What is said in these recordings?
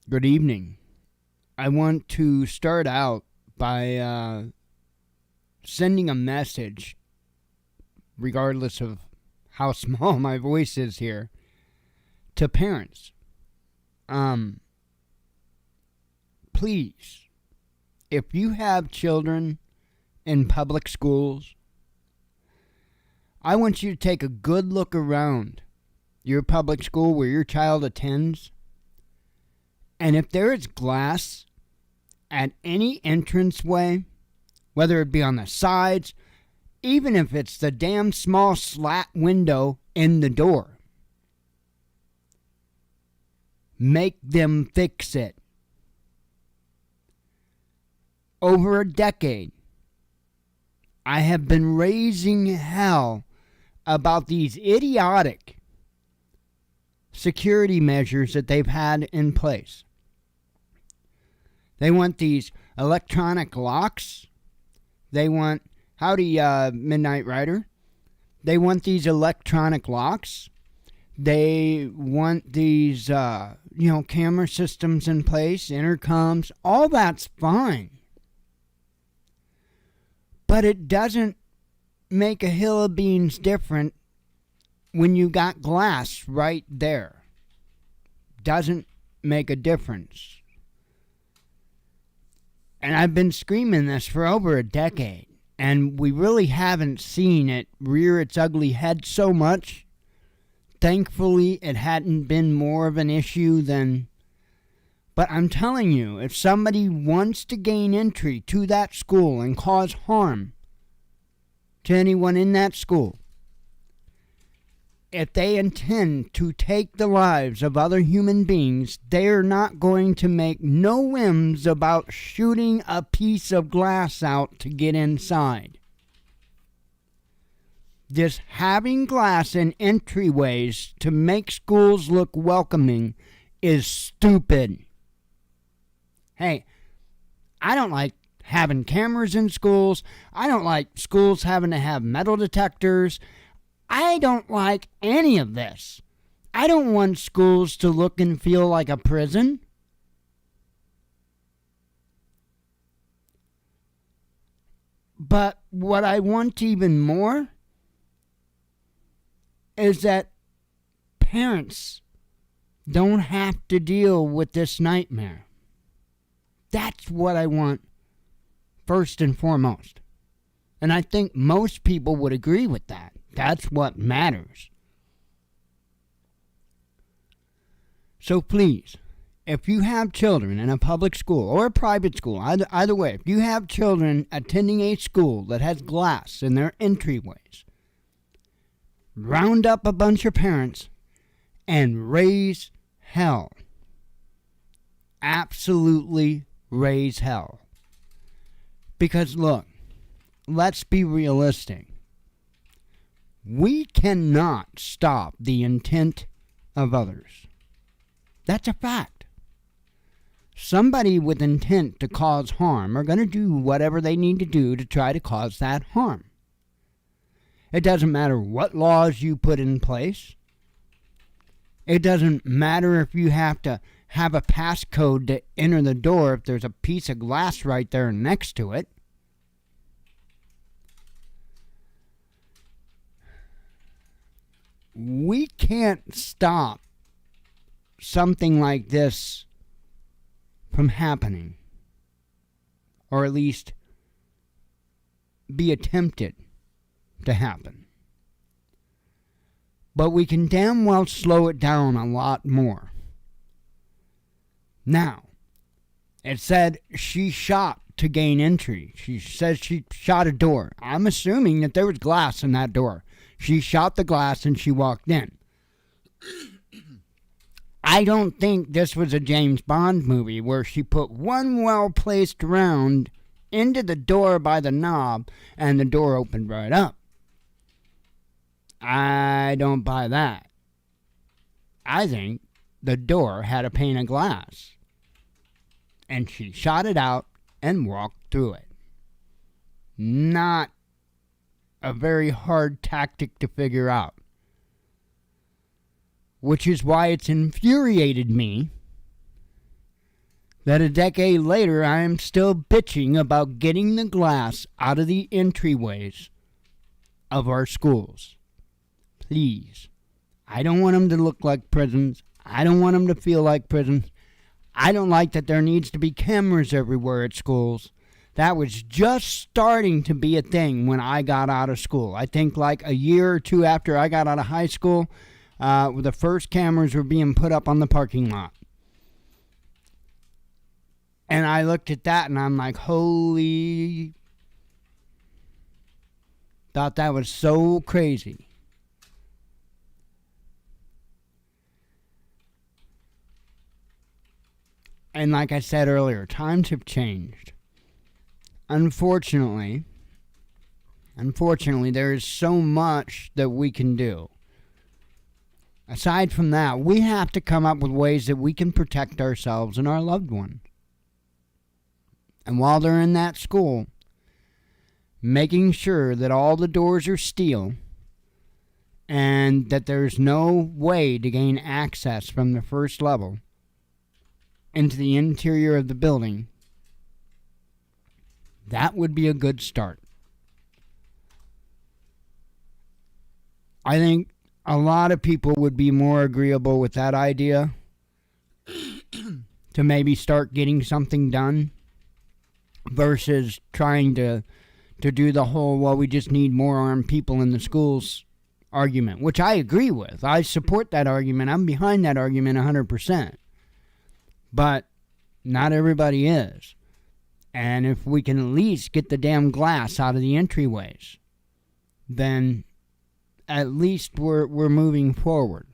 Good evening. I want to start out by sending a message, regardless of how small my voice is here, to parents. Please, if you have children in public schools, I want you to take a good look around your public school where your child attends. And if there is glass at any entranceway, whether it be on the sides, even if it's the damn small slat window in the door, make them fix it. Over a decade, I have been raising hell about these idiotic security measures that they've had in place. They want these electronic locks. They want, howdy, Midnight Rider. They want these electronic locks. They want these, camera systems in place, intercoms. All that's fine. But it doesn't make a hill of beans different when you got glass right there. Doesn't make a difference. And I've been screaming this for over a decade, and we really haven't seen it rear its ugly head so much. Thankfully, it hadn't been more of an issue than... But I'm telling you, if somebody wants to gain entry to that school and cause harm to anyone in that school, if they intend to take the lives of other human beings, they're not going to make no whims about shooting a piece of glass out to get inside. Just having glass in entryways to make schools look welcoming is stupid. Hey, I don't like having cameras in schools. I don't like schools having to have metal detectors. I don't like any of this. I don't want schools to look and feel like a prison. But what I want even more is that parents don't have to deal with this nightmare. That's what I want first and foremost. And I think most people would agree with that. That's what matters. So please, if you have children in a public school or a private school, either way, if you have children attending a school that has glass in their entryways, round up a bunch of parents and raise hell. Absolutely raise hell. Because look, let's be realistic. We cannot stop the intent of others. That's a fact. Somebody with intent to cause harm are going to do whatever they need to do to try to cause that harm. It doesn't matter what laws you put in place. It doesn't matter if you have to have a passcode to enter the door if there's a piece of glass right there next to it. We can't stop something like this from happening, or at least be attempted to happen. But we can damn well slow it down a lot more. Now, it said she shot to gain entry. She says she shot a door. I'm assuming that there was glass in that door. She shot the glass and she walked in. I don't think this was a James Bond movie where she put one well-placed round into the door by the knob and the door opened right up. I don't buy that. I think the door had a pane of glass, and she shot it out and walked through it. Not a very hard tactic to figure out. Which is why it's infuriated me that a decade later I am still bitching about getting the glass out of the entryways of our schools. Please. I don't want them to look like prisons. I don't want them to feel like prisons. I don't like that there needs to be cameras everywhere at schools. That was just starting to be a thing when I got out of school. I think like a year or two after I got out of high school, the first cameras were being put up on the parking lot. And I looked at that and I'm like, holy... Thought that was so crazy. And like I said earlier, times have changed. Unfortunately, there is so much that we can do. Aside from that, we have to come up with ways that we can protect ourselves and our loved ones. And while they're in that school, making sure that all the doors are steel and that there's no way to gain access from the first level into the interior of the building, that would be a good start. I think a lot of people would be more agreeable with that idea to maybe start getting something done versus trying to do the whole, well, we just need more armed people in the schools argument, which I agree with. I support that argument. I'm behind that argument 100%. But not everybody is. And if we can at least get the damn glass out of the entryways, then at least we're moving forward.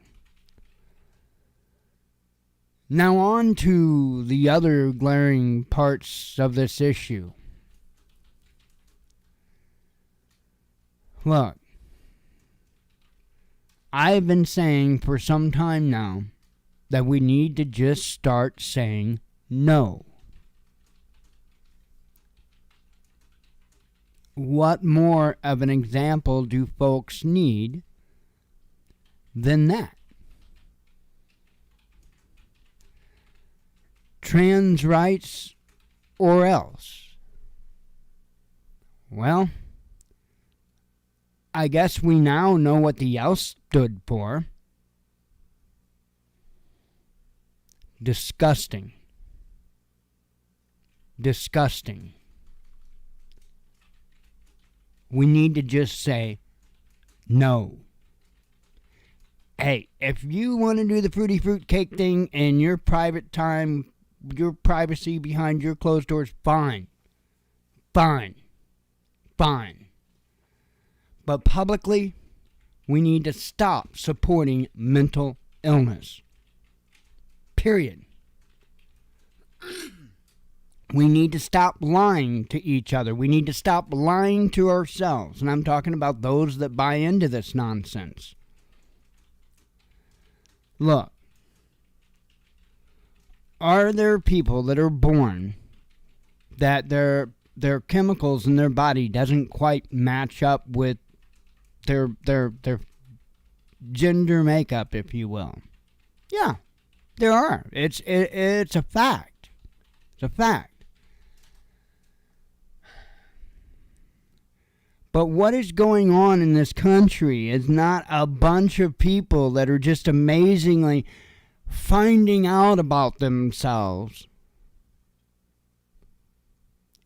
Now on to the other glaring parts of this issue. Look, I've been saying for some time now that we need to just start saying no. What more of an example do folks need than that? Trans rights or else? Well, I guess we now know what the else stood for. Disgusting. Disgusting. We need to just say no. Hey, if you want to do the fruity fruit cake thing in your private time, your privacy behind your closed doors, fine. Fine. Fine. But publicly, we need to stop supporting mental illness. Period. We need to stop lying to each other. We need to stop lying to ourselves. And I'm talking about those that buy into this nonsense. Look, are there people that are born that their chemicals in their body doesn't quite match up with their gender makeup, if you will? Yeah, there are. It's a fact. It's a fact. But what is going on in this country is not a bunch of people that are just amazingly finding out about themselves.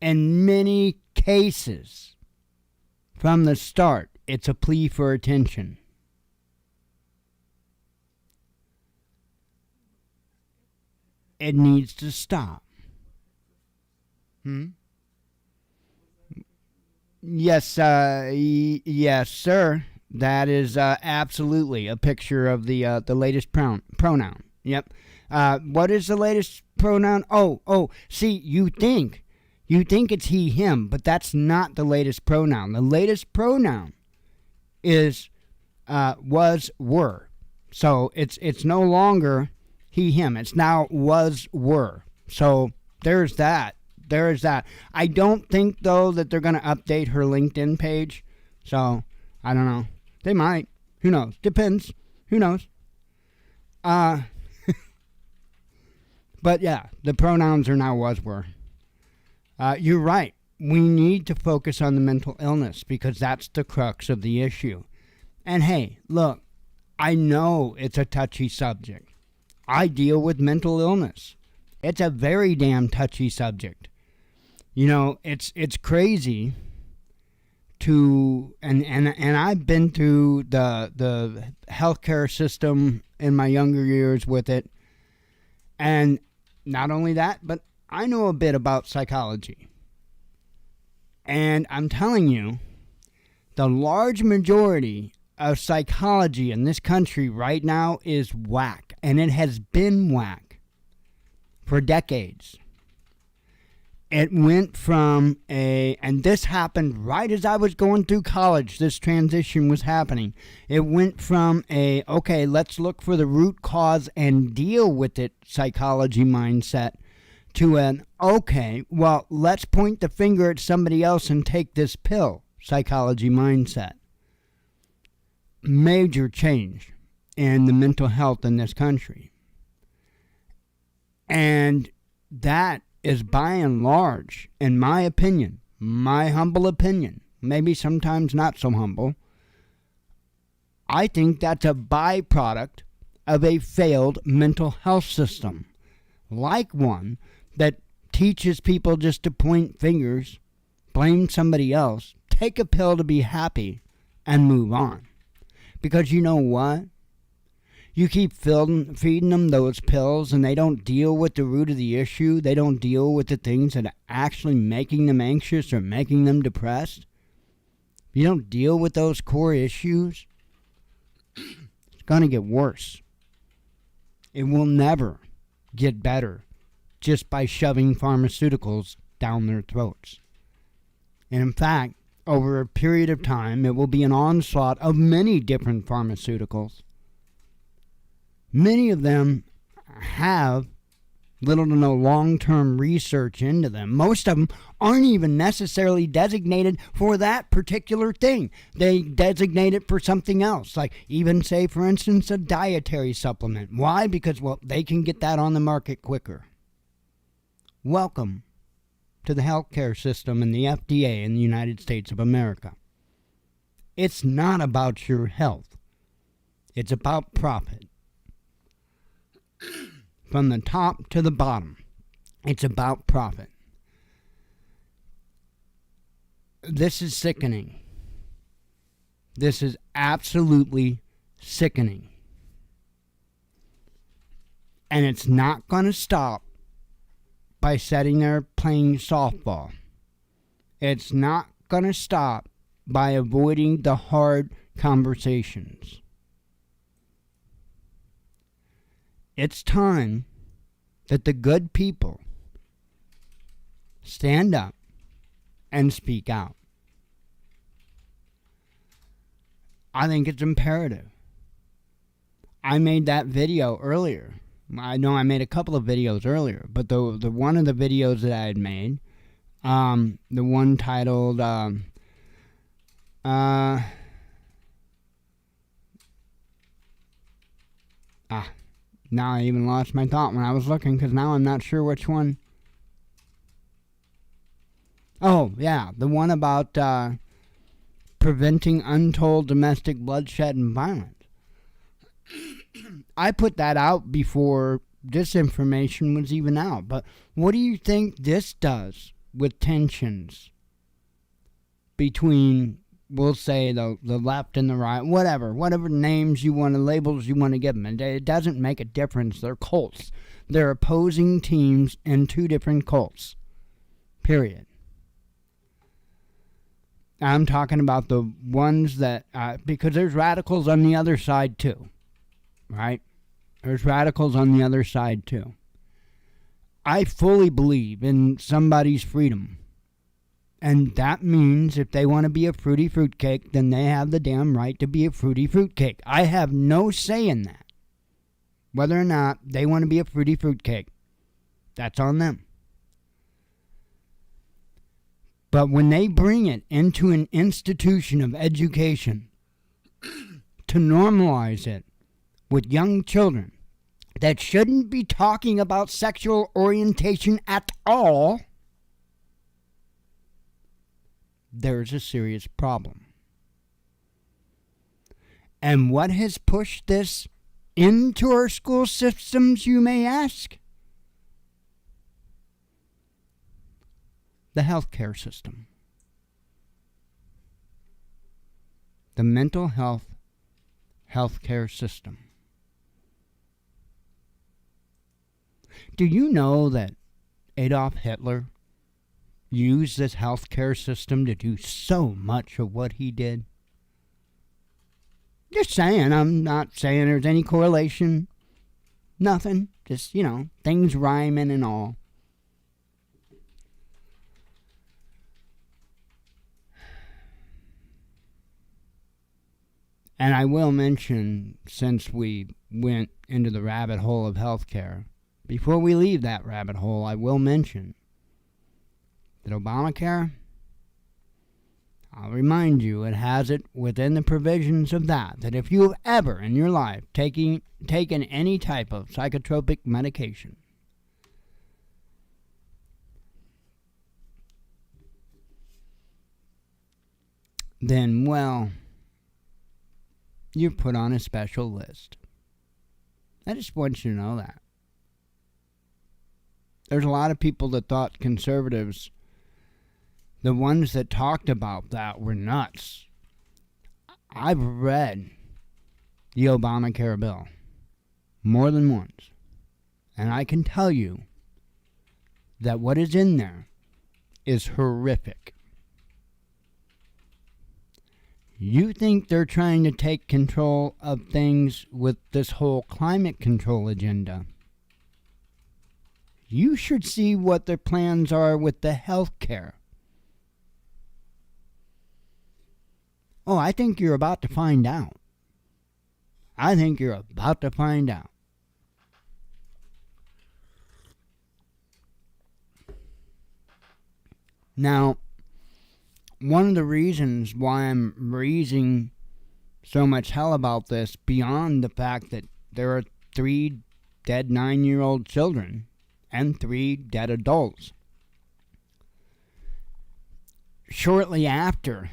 In many cases, from the start, it's a plea for attention. It needs to stop. Yes, yes, sir. That is absolutely a picture of the latest pronoun. Yep. What is the latest pronoun? Oh. See, you think it's he, him, but that's not the latest pronoun. The latest pronoun is was, were. So it's no longer he, him. It's now was, were. So there's that. There is that. I don't think, though, that they're going to update her LinkedIn page. So, I don't know. They might. Who knows? Depends. Who knows? But But yeah, the pronouns are now was, were. You're right. We need to focus on the mental illness because that's the crux of the issue. And hey, look, I know it's a touchy subject. I deal with mental illness. It's a very damn touchy subject. You know, it's crazy to and I've been through the healthcare system in my younger years with it. And not only that, but I know a bit about psychology. And I'm telling you, the large majority of psychology in this country right now is whack. And it has been whack for decades. It went from and this happened right as I was going through college, this transition was happening. It went from okay, let's look for the root cause and deal with it psychology mindset to an, okay, well, let's point the finger at somebody else and take this pill psychology mindset. Major change in the mental health in this country. And that is by and large, in my opinion, my humble opinion, maybe sometimes not so humble, I think that's a byproduct of a failed mental health system, like one that teaches people just to point fingers, blame somebody else, take a pill to be happy, and move on. Because you know what? You keep feeding them those pills and they don't deal with the root of the issue. They don't deal with the things that are actually making them anxious or making them depressed. You don't deal with those core issues, it's going to get worse. It will never get better just by shoving pharmaceuticals down their throats. And in fact, over a period of time, it will be an onslaught of many different pharmaceuticals. Many of them have little to no long-term research into them. Most of them aren't even necessarily designated for that particular thing. They designate it for something else, like even say, for instance, a dietary supplement. Why? Because, well, they can get that on the market quicker. Welcome to the healthcare system and the FDA in the United States of America. It's not about your health. It's about profit. From the top to the bottom, it's about profit. This is sickening. This is absolutely sickening. And it's not going to stop by sitting there playing softball. It's not going to stop by avoiding the hard conversations. It's time that the good people stand up and speak out. I think it's imperative. I made that video earlier. I know I made a couple of videos earlier, but the one of the videos that I had made, the one titled now I even lost my thought when I was looking, because now I'm not sure which one. Oh, yeah, the one about preventing untold domestic bloodshed and violence. I put that out before this information was even out. But what do you think this does with tensions between, we'll say, the left and the right, whatever names you want to, labels you want to give them? It doesn't make a difference. They're cults. They're opposing teams in two different cults. Period. I'm talking about the ones that, because there's radicals on the other side too, right? There's radicals on the other side too. I fully believe in somebody's freedom. And that means if they want to be a fruity fruitcake, then they have the damn right to be a fruity fruitcake. I have no say in that. Whether or not they want to be a fruity fruitcake, that's on them. But when they bring it into an institution of education to normalize it with young children, that shouldn't be talking about sexual orientation at all, there's a serious problem. And what has pushed this into our school systems, you may ask? The healthcare system. The mental health healthcare system. Do you know that Adolf Hitler used this healthcare system to do so much of what he did? Just saying. I'm not saying there's any correlation. Nothing. Just, things rhyming and all. And I will mention, since we went into the rabbit hole of healthcare, before we leave that rabbit hole, I will mention that Obamacare, I'll remind you, it has it within the provisions of that if you have ever in your life taken any type of psychotropic medication, then, well, you're put on a special list. I just want you to know that. There's a lot of people that thought conservatives, the ones that talked about that, were nuts. I've read the Obamacare bill more than once, and I can tell you that what is in there is horrific. You think they're trying to take control of things with this whole climate control agenda? You should see what their plans are with the health care. Oh, I think you're about to find out. I think you're about to find out. Now, one of the reasons why I'm raising so much hell about this, beyond the fact that there are 3 dead 9-year-old children and 3 dead adults, shortly after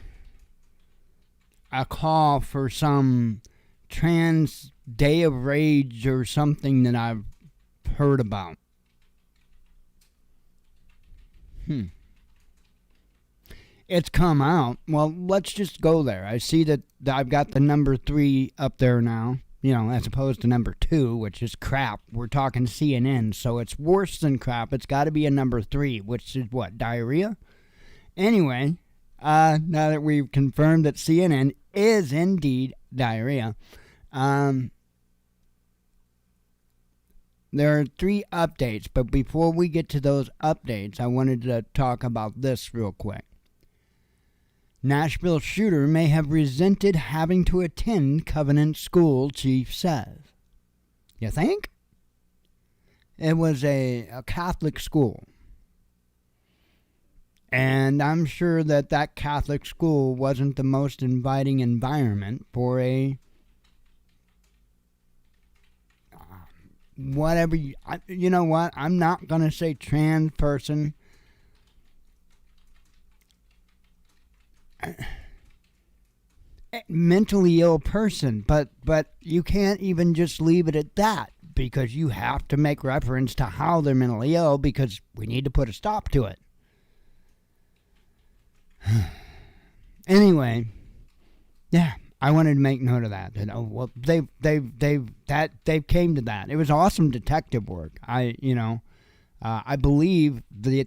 a call for some trans day of rage or something that I've heard about. It's come out. Well, let's just go there. I see that I've got the number 3 up there now, as opposed to number 2, which is crap. We're talking CNN, so it's worse than crap. It's got to be a number 3, which is what, diarrhea? Anyway, now that we've confirmed that CNN is indeed diarrhea, there are 3 updates, but before we get to those updates, I wanted to talk about this real quick. Nashville shooter may have resented having to attend Covenant School, chief says. You think? It was a Catholic school. And I'm sure that Catholic school wasn't the most inviting environment for a whatever. You know what? I'm not going to say trans person. Mentally ill person, but you can't even just leave it at that, because you have to make reference to how they're mentally ill, because we need to put a stop to it. Anyway, yeah, I wanted to make note of that. They've came to that. It was awesome detective work. I believe the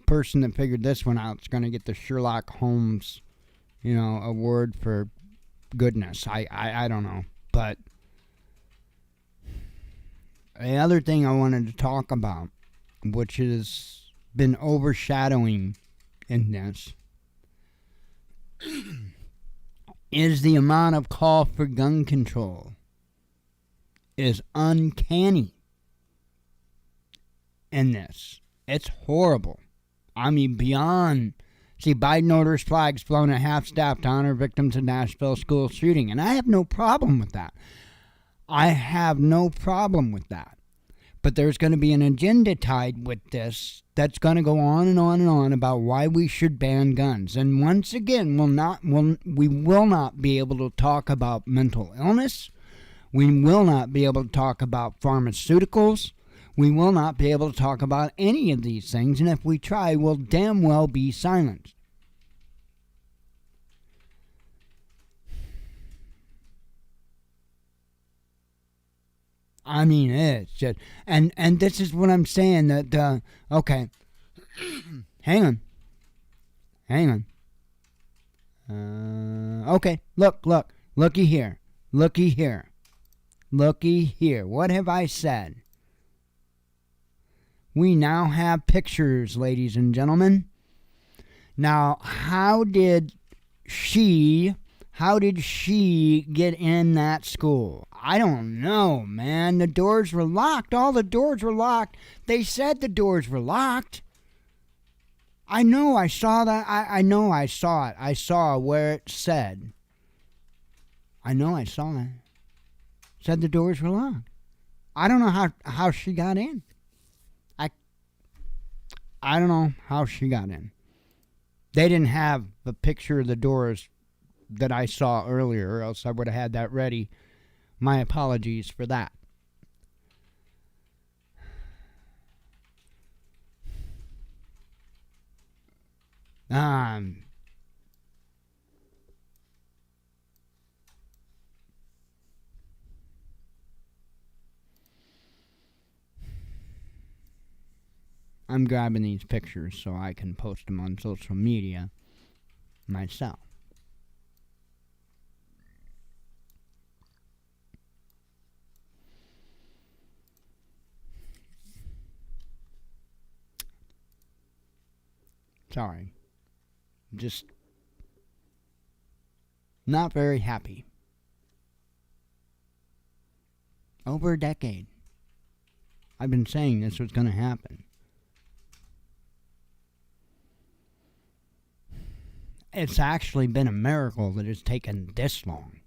person that figured this one out is going to get the Sherlock Holmes, award for goodness. I don't know, but the other thing I wanted to talk about, which has been overshadowing in this, is the amount of call for gun control is uncanny in this. It's horrible. I mean, beyond. See, Biden orders flags flown at half-staff to honor victims of Nashville school shooting, and I have no problem with that. I have no problem with that. But there's going to be an agenda tied with this that's going to go on and on and on about why we should ban guns. And once again, we will not be able to talk about mental illness. We will not be able to talk about pharmaceuticals. We will not be able to talk about any of these things. And if we try, we'll damn well be silenced. I mean, it's just, and this is what I'm saying, that, okay, hang on, okay, looky here, what have I said? We now have pictures, ladies and gentlemen. Now, how did she get in that school? I don't know, man. The doors were locked. All the doors were locked. They said the doors were locked. I know, I saw that. I know I saw it. I saw where it said. I know I saw it. It said the doors were locked. I don't know how she got in. I don't know how she got in. They didn't have a picture of the doors that I saw earlier, or else I would have had that ready. My apologies for that. I'm grabbing these pictures so I can post them on social media myself. Sorry. Just not very happy. Over a decade, I've been saying this was going to happen. It's actually been a miracle that it's taken this long.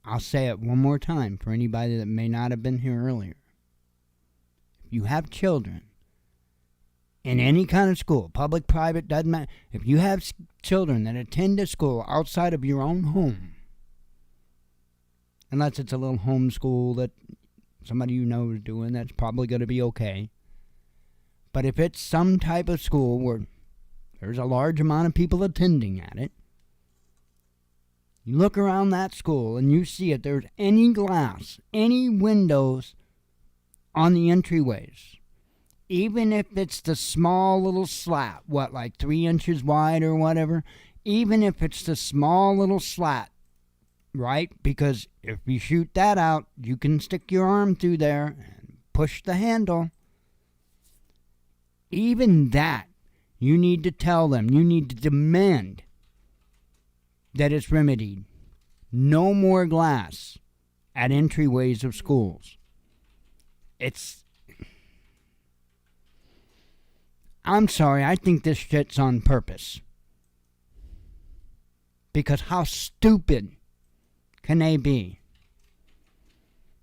I'll say it one more time for anybody that may not have been here earlier. If you have children in any kind of school, public, private, doesn't matter. If you have children that attend a school outside of your own home, unless it's a little home school that somebody you know is doing, that's probably going to be okay. But if it's some type of school where there's a large amount of people attending at it, you look around that school and you see if there's any glass, any windows on the entryways, even if it's the small little slat, like 3 inches wide or whatever, even if it's the small little slat, right? Because if you shoot that out, you can stick your arm through there and push the handle. Even that, you need to tell them, you need to demand that it's remedied. No more glass at entryways of schools. I'm sorry, I think this shit's on purpose. Because how stupid can they be?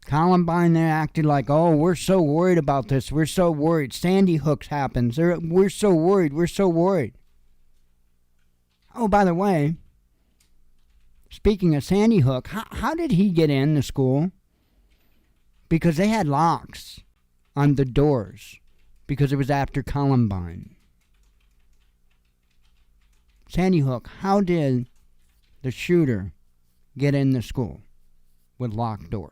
Columbine, they acted like, oh, we're so worried about this. We're so worried. Sandy Hook happens. We're so worried. We're so worried. Oh, by the way, speaking of Sandy Hook, how did he get in the school? Because they had locks on the doors. Because it was after Columbine. Sandy Hook, how did the shooter get in the school with locked doors?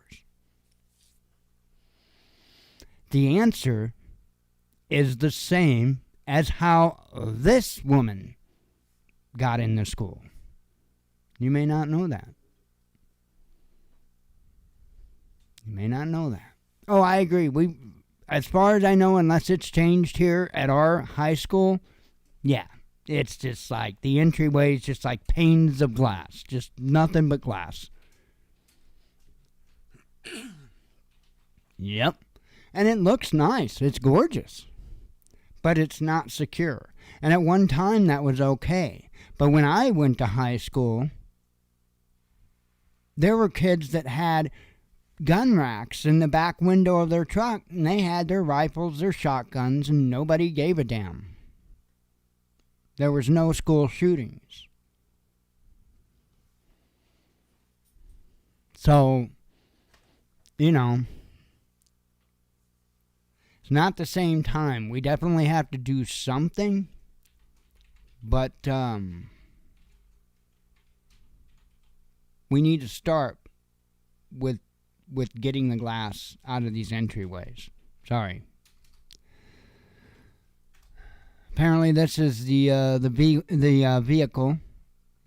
The answer is the same as how this woman got in the school. You may not know that. You may not know that. Oh, I agree. As far as I know, unless it's changed here at our high school, yeah, it's just like the entryway is just like panes of glass, just nothing but glass. Yep. And it looks nice. It's gorgeous. But it's not secure. And at one time that was okay. But when I went to high school, There were kids that had gun racks in the back window of their truck, and they had their rifles, their shotguns, and nobody gave a damn. There was no school shootings. So, you know, it's not the same time. We definitely have to do something, but we need to start with getting the glass out of these entryways. Sorry. Apparently, this is the vehicle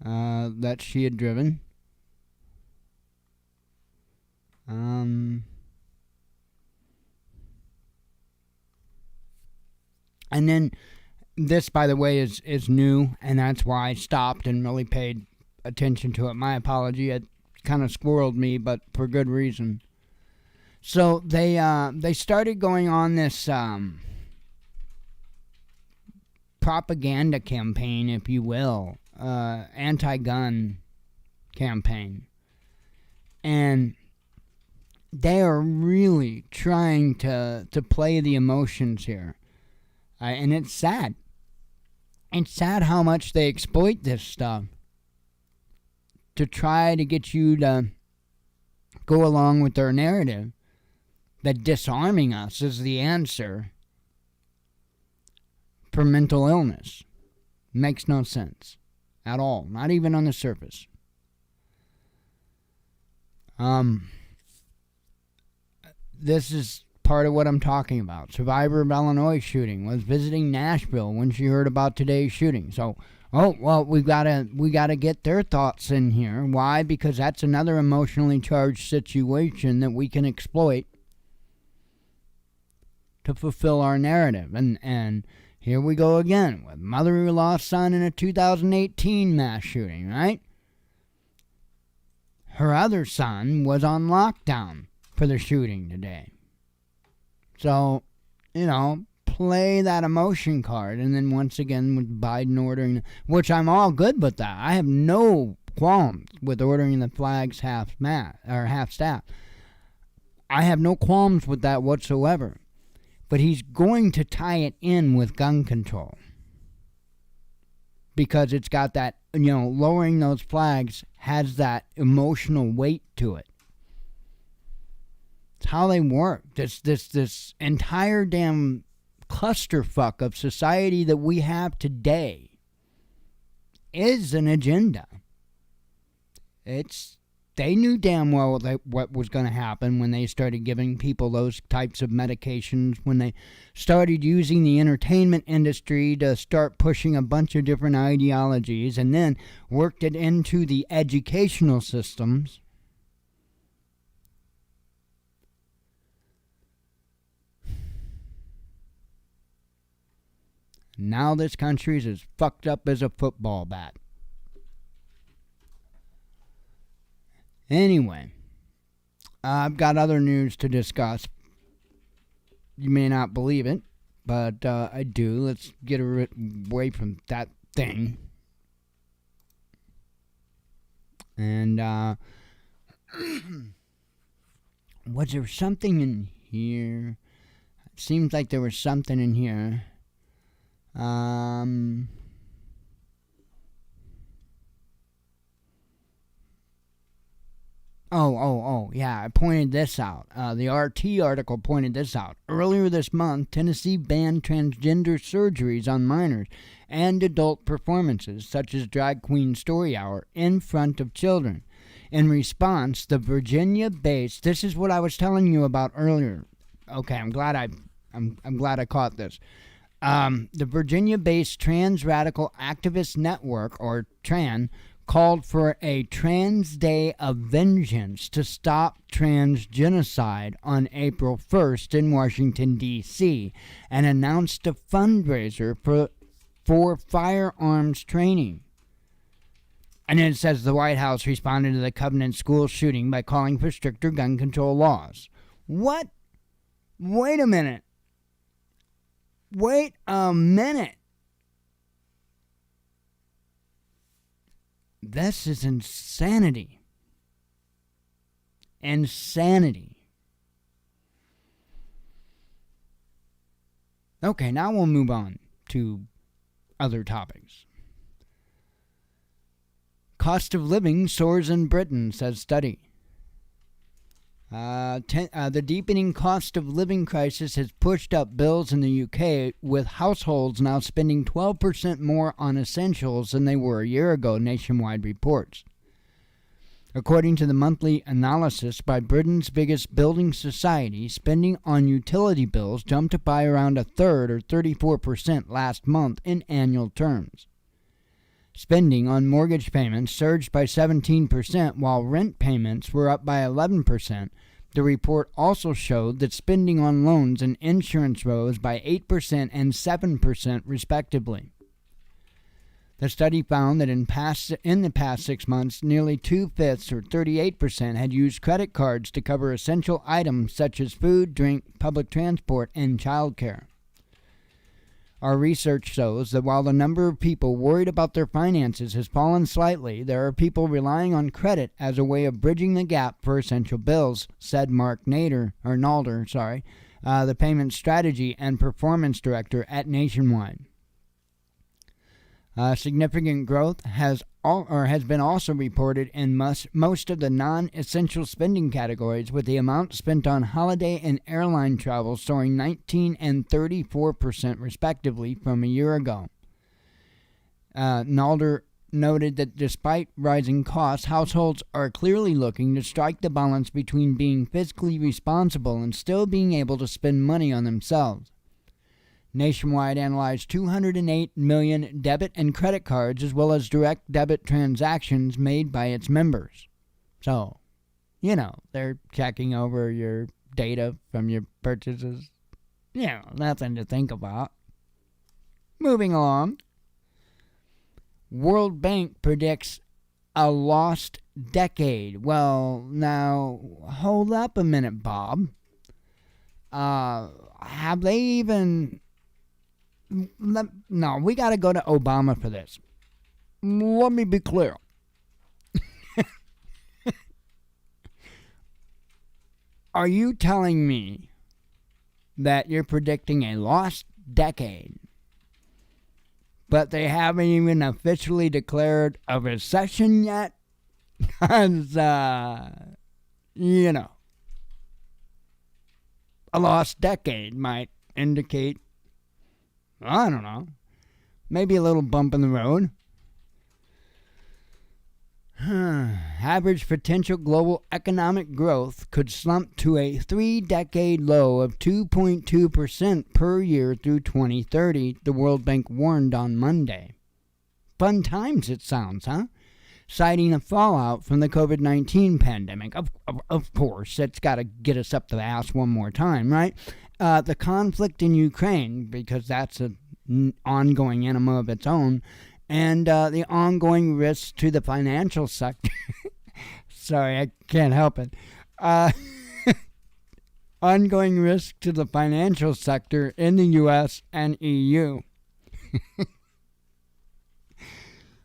that she had driven. And then this, by the way, is new, and that's why I stopped and really paid attention to it. My apology. It kind of squirreled me, but for good reason. So they started going on this propaganda campaign, if you will, anti-gun campaign, and they are really trying to play the emotions here, and it's sad. It's sad how much they exploit this stuff to try to get you to go along with their narrative that disarming us is the answer for mental illness. Makes no sense at all, not even on the surface. This is part of what I'm talking about. Survivor of Illinois shooting was visiting Nashville when she heard about today's shooting. So, we gotta get their thoughts in here. Why? Because that's another emotionally charged situation that we can exploit to fulfill our narrative. And here we go again with mother who lost son in a 2018 mass shooting, right? Her other son was on lockdown for the shooting today. So, play that emotion card. And then once again with Biden ordering, which I'm all good with that. I have no qualms with ordering the flags half staff. I have no qualms with that whatsoever. But he's going to tie it in with gun control. Because it's got that, lowering those flags has that emotional weight to it. It's how they work. This entire damn clusterfuck of society that we have today is an agenda. They knew damn well what was going to happen when they started giving people those types of medications, when they started using the entertainment industry to start pushing a bunch of different ideologies, and then worked it into the educational systems. Now this country's as fucked up as a football bat. Anyway, I've got other news to discuss. You may not believe it, but I do. Let's get away from that thing. And was there something in here? It seems like there was something in here. Yeah, I pointed this out. The RT article pointed this out. Earlier this month, Tennessee banned transgender surgeries on minors and adult performances, such as Drag Queen Story Hour, in front of children. In response, the Virginia-based, this is what I was telling you about earlier. Okay, I'm glad I caught this. The Virginia-based Trans Radical Activist Network, or TRAN, called for a Trans Day of Vengeance to stop trans genocide on April 1st in Washington, D.C., and announced a fundraiser for firearms training. And then it says the White House responded to the Covenant school shooting by calling for stricter gun control laws. What? Wait a minute. Wait a minute. This is insanity. Insanity. Okay, now we'll move on to other topics. Cost of living soars in Britain, says study. The deepening cost of living crisis has pushed up bills in the UK, with households now spending 12% more on essentials than they were a year ago, Nationwide reports. According to the monthly analysis by Britain's biggest building society, spending on utility bills jumped by around a third, or 34%, last month in annual terms. Spending on mortgage payments surged by 17%, while rent payments were up by 11%. The report also showed that spending on loans and insurance rose by 8% and 7%, respectively. The study found that in the past 6 months, nearly 2/5, or 38%, had used credit cards to cover essential items such as food, drink, public transport, and childcare. Our research shows that while the number of people worried about their finances has fallen slightly, there are people relying on credit as a way of bridging the gap for essential bills, said Mark Nalder, the payment strategy and performance director at Nationwide. Significant growth has been also reported in most of the non-essential spending categories, with the amount spent on holiday and airline travel soaring 19% and 34% respectively from a year ago. Nalder noted that despite rising costs, households are clearly looking to strike the balance between being fiscally responsible and still being able to spend money on themselves. Nationwide analyzed 208 million debit and credit cards as well as direct debit transactions made by its members. So, they're checking over your data from your purchases. Nothing to think about. Moving along. World Bank predicts a lost decade. Well, now, hold up a minute, Bob. Have they even... No, we got to go to Obama for this. Let me be clear. Are you telling me that you're predicting a lost decade, but they haven't even officially declared a recession yet? Because, a lost decade might indicate, I don't know, maybe a little bump in the road. Average potential global economic growth could slump to a 3-decade low of 2.2% per year through 2030, the World Bank warned on Monday. Fun times, it sounds, huh? Citing the fallout from the COVID-19 pandemic. Of course, it's got to get us up the ass one more time, right? The conflict in Ukraine, because that's an ongoing enema of its own, and the ongoing risks to the financial sector. Sorry, I can't help it. Ongoing risk to the financial sector in the U.S. and EU.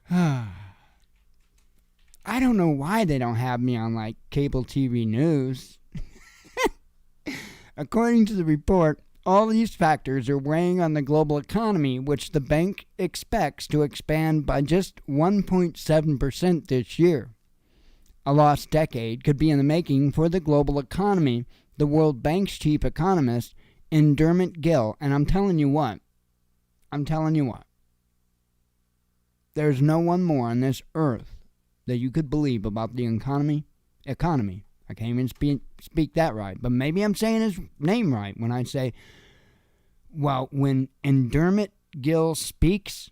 I don't know why they don't have me on, cable TV news. According to the report, all these factors are weighing on the global economy, which the bank expects to expand by just 1.7% this year. A lost decade could be in the making for the global economy, the World Bank's chief economist, Dermot Gill. And I'm telling you what. There's no one more on this earth that you could believe about the economy. I can't even speak that right, but maybe I'm saying his name right when I say, well, when Dermot Gill speaks,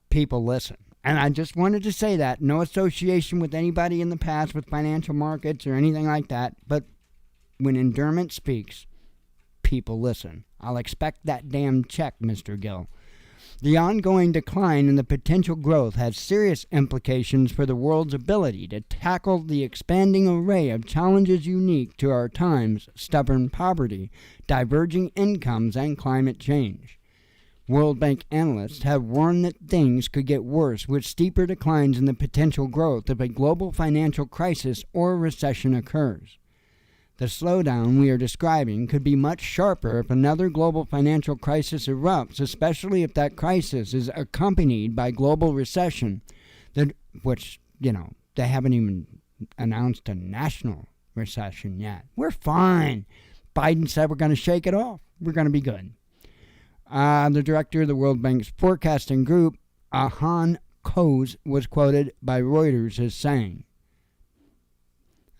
people listen. And I just wanted to say that. No association with anybody in the past with financial markets or anything like that, but when Dermot speaks, people listen. I'll expect that damn check, Mr. Gill. The ongoing decline in the potential growth has serious implications for the world's ability to tackle the expanding array of challenges unique to our times: stubborn poverty, diverging incomes, and climate change. World Bank analysts have warned that things could get worse with steeper declines in the potential growth if a global financial crisis or recession occurs. The slowdown we are describing could be much sharper if another global financial crisis erupts, especially if that crisis is accompanied by global recession, which, they haven't even announced a national recession yet. We're fine. Biden said we're going to shake it off. We're going to be good. The director of the World Bank's forecasting group, Ahan Koz, was quoted by Reuters as saying,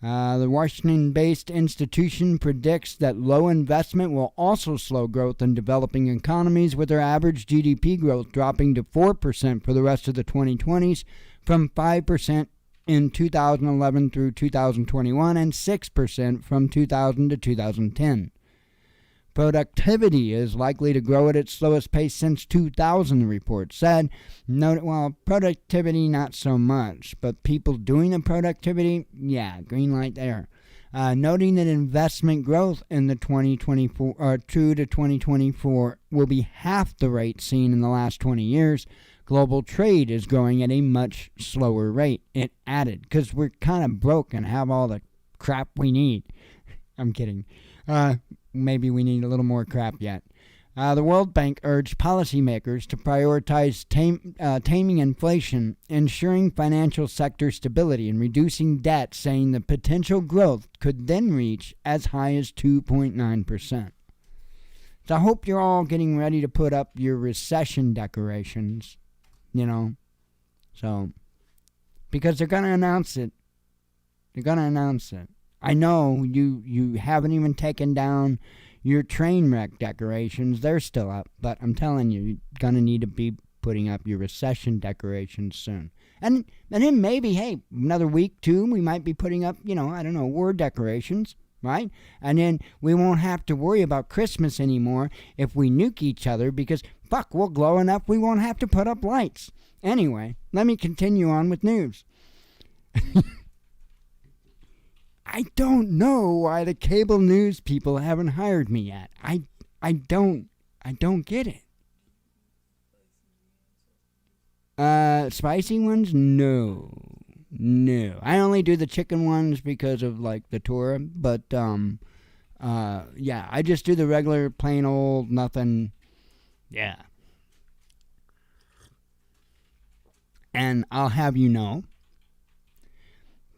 the Washington-based institution predicts that low investment will also slow growth in developing economies, with their average GDP growth dropping to 4% for the rest of the 2020s from 5% in 2011 through 2021 and 6% from 2000 to 2010. Productivity is likely to grow at its slowest pace since 2000, the report said. Productivity not so much, but people doing the productivity, yeah, green light there. Noting that investment growth in the 2024 to 2024 will be half the rate seen in the last 20 years. Global trade is growing at a much slower rate, it added, because we're kind of broke and have all the crap we need. I'm kidding. Maybe we need a little more crap yet. The World Bank urged policymakers to prioritize taming inflation, ensuring financial sector stability, and reducing debt, saying the potential growth could then reach as high as 2.9%. So I hope you're all getting ready to put up your recession decorations, So, because they're going to announce it. I know you haven't even taken down your train wreck decorations. They're still up, but I'm telling you, you're going to need to be putting up your recession decorations soon. And then maybe, hey, another week, too, we might be putting up, war decorations, right? And then we won't have to worry about Christmas anymore if we nuke each other because, we'll glow enough we won't have to put up lights. Anyway, let me continue on with news. I don't know why the cable news people haven't hired me yet. I don't get it. Spicy ones? No. I only do the chicken ones because of the tour, but I just do the regular plain old nothing. Yeah. And I'll have you know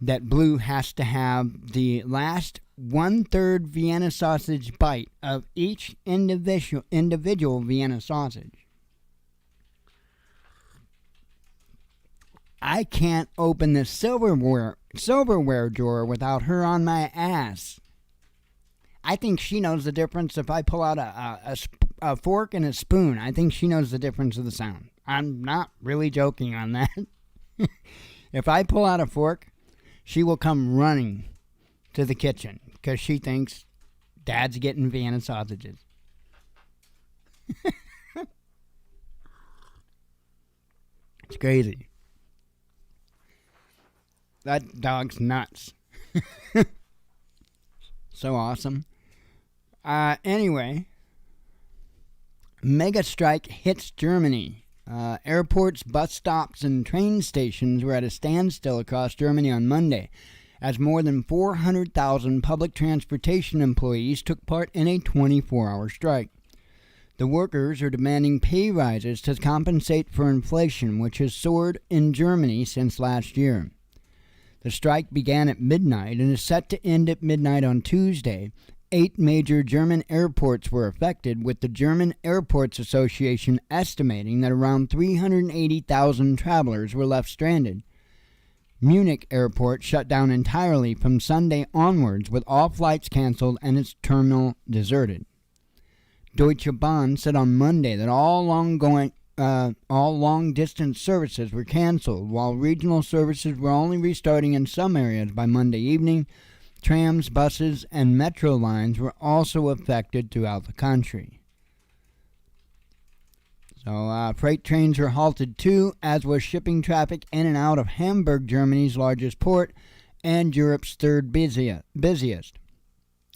that Blue has to have the last 1/3 Vienna sausage bite of each individual Vienna sausage. I can't open the silverware drawer without her on my ass. I think she knows the difference if I pull out a fork and a spoon. I think she knows the difference of the sound. I'm not really joking on that. If I pull out a fork, she will come running to the kitchen because she thinks Dad's getting Vienna sausages. It's crazy. That dog's nuts. So awesome. Anyway, mega strike hits Germany. Airports, bus stops, and train stations were at a standstill across Germany on Monday, as more than 400,000 public transportation employees took part in a 24-hour strike. The workers are demanding pay rises to compensate for inflation, which has soared in Germany since last year. The strike began at midnight and is set to end at midnight on Tuesday. 8 major German airports were affected, with the German Airports Association estimating that around 380,000 travelers were left stranded. Munich Airport shut down entirely from Sunday onwards, with all flights canceled and its terminal deserted. Deutsche Bahn said on Monday that all long-distance services were canceled, while regional services were only restarting in some areas by Monday evening. Trams, buses, and metro lines were also affected throughout the country. So freight trains were halted too, as was shipping traffic in and out of Hamburg, Germany's largest port, and Europe's third busiest.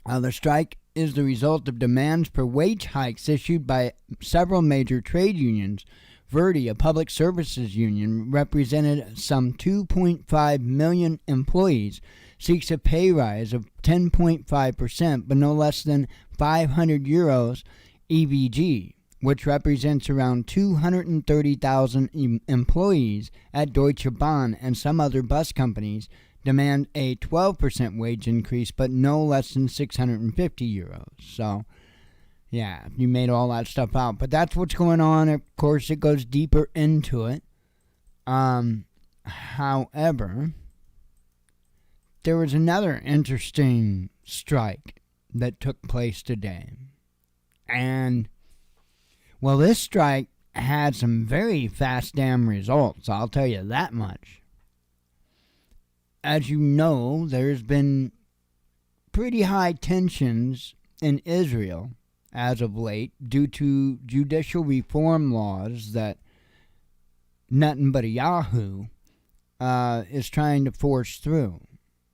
The strike is the result of demands for wage hikes issued by several major trade unions. Verdi, a public services union, represented some 2.5 million employees, seeks a pay rise of 10.5%, but no less than 500 euros EVG, which represents around 230,000 employees at Deutsche Bahn and some other bus companies, demand a 12% wage increase, but no less than 650 euros. So, yeah, you made all that stuff out. But that's what's going on. Of course, it goes deeper into it. However, there was another interesting strike that took place today. And, well, this strike had some very fast damn results, I'll tell you that much. As you know, there's been pretty high tensions in Israel as of late due to judicial reform laws that nothing but a Yahoo is trying to force through,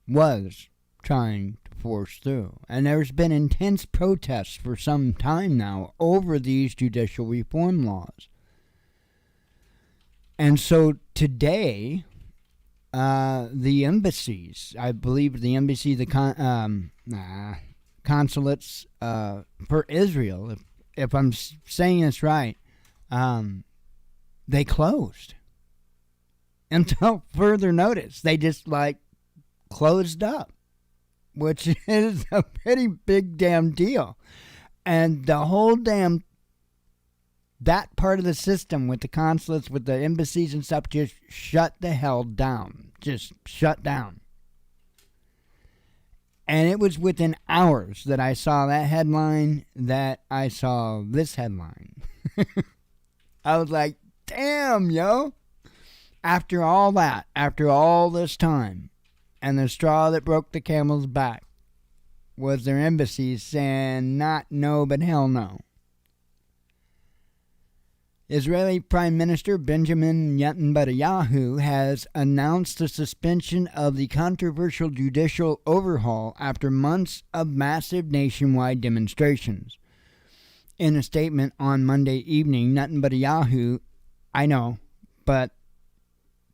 was trying to force through. And there's been intense protests for some time now over these judicial reform laws. And so today, the embassies, I believe the embassy, the consulates for Israel, if I'm saying this right, they closed until further notice. They just closed up, which is a pretty big damn deal. And the whole that part of the system with the consulates, with the embassies and stuff, just shut the hell down. Just shut down. And it was within hours that I saw that headline, that I saw this headline. I was like, damn, yo. After all that, after all this time, and the straw that broke the camel's back was their embassies saying not no, but hell no. Israeli Prime Minister Benjamin Netanyahu has announced the suspension of the controversial judicial overhaul after months of massive nationwide demonstrations. In a statement on Monday evening, Netanyahu, I know, but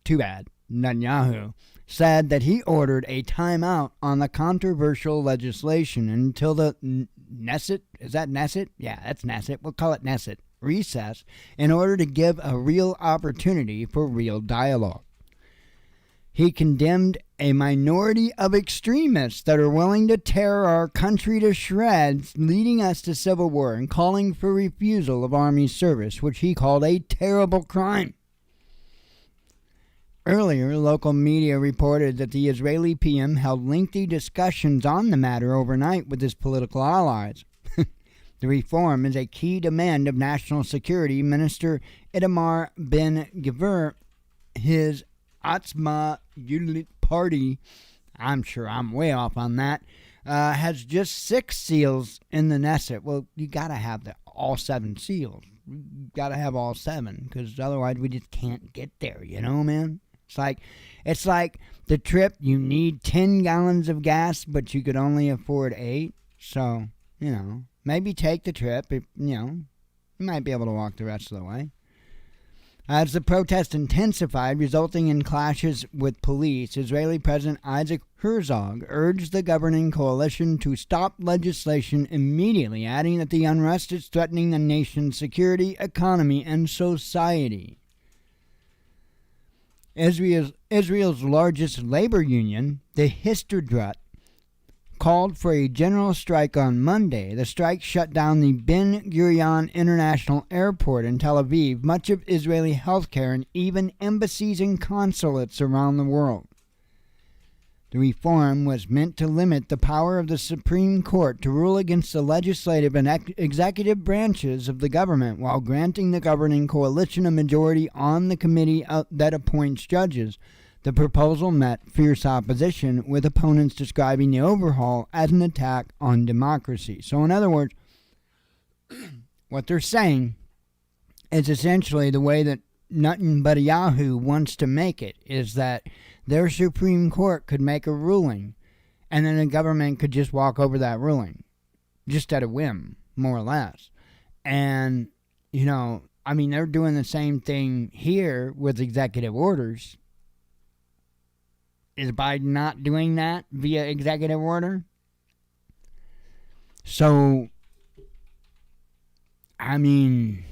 too bad, Netanyahu said that he ordered a timeout on the controversial legislation until the Knesset, is that Knesset? Yeah, that's Knesset. We'll call it Knesset. Recess in order to give a real opportunity for real dialogue. He condemned a minority of extremists that are willing to tear our country to shreds, leading us to civil war, and calling for refusal of army service, which he called a terrible crime. Earlier, local media reported that the Israeli PM held lengthy discussions on the matter overnight with his political allies. The reform is a key demand of National Security Minister Itamar Ben-Gvir. His Atzma Yehudit party, I'm sure I'm way off on that, has just 6 seals in the Knesset. Well, you got to have all 7 seals. You got to have all 7, because otherwise we just can't get there, you know, man? It's like the trip, you need 10 gallons of gas, but you could only afford 8. So, you know, maybe take the trip. If, you might be able to walk the rest of the way. As the protest intensified, resulting in clashes with police, Israeli President Isaac Herzog urged the governing coalition to stop legislation immediately, adding that the unrest is threatening the nation's security, economy, and society. Israel's largest labor union, the Histadrut, called for a general strike on Monday. The strike shut down the Ben Gurion International Airport in Tel Aviv, much of Israeli healthcare, and even embassies and consulates around the world. The reform was meant to limit the power of the Supreme Court to rule against the legislative and executive branches of the government, while granting the governing coalition a majority on the committee that appoints judges. The proposal met fierce opposition, with opponents describing the overhaul as an attack on democracy. So in other words, what they're saying is essentially the way that Netanyahu wants to make it, is that their Supreme Court could make a ruling, and then the government could just walk over that ruling, just at a whim, more or less. And, they're doing the same thing here with executive orders. Is Biden not doing that via executive order? So, I mean,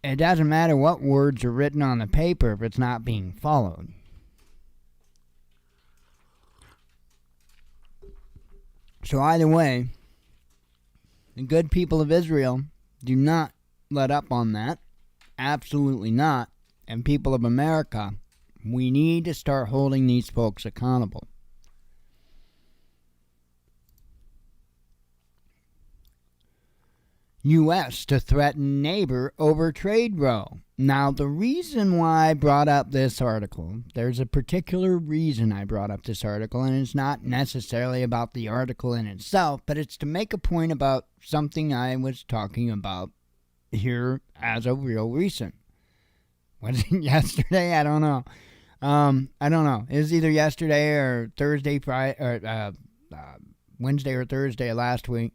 it doesn't matter what words are written on the paper if it's not being followed. So either way, the good people of Israel do not let up on that. Absolutely not. And people of America, we need to start holding these folks accountable. U.S. to threaten neighbor over trade row. Now, the reason why I brought up this article, there's a particular reason I brought up this article, and it's not necessarily about the article in itself, but it's to make a point about something I was talking about here as of real recent. Was it yesterday? I don't know. I don't know. It was either yesterday or Thursday, Friday, or Wednesday or Thursday last week.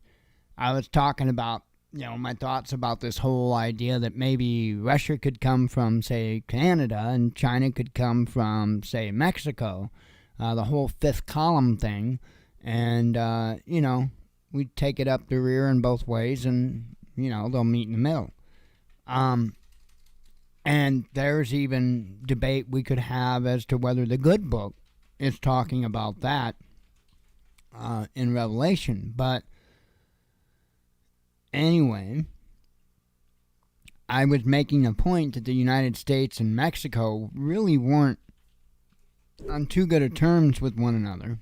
I was talking about, my thoughts about this whole idea that maybe Russia could come from, say, Canada and China could come from, say, Mexico. The whole fifth column thing. And, we'd take it up the rear in both ways and, they'll meet in the middle. And there's even debate we could have as to whether the good book is talking about that in Revelation. But anyway, I was making a point that the United States and Mexico really weren't on too good of terms with one another.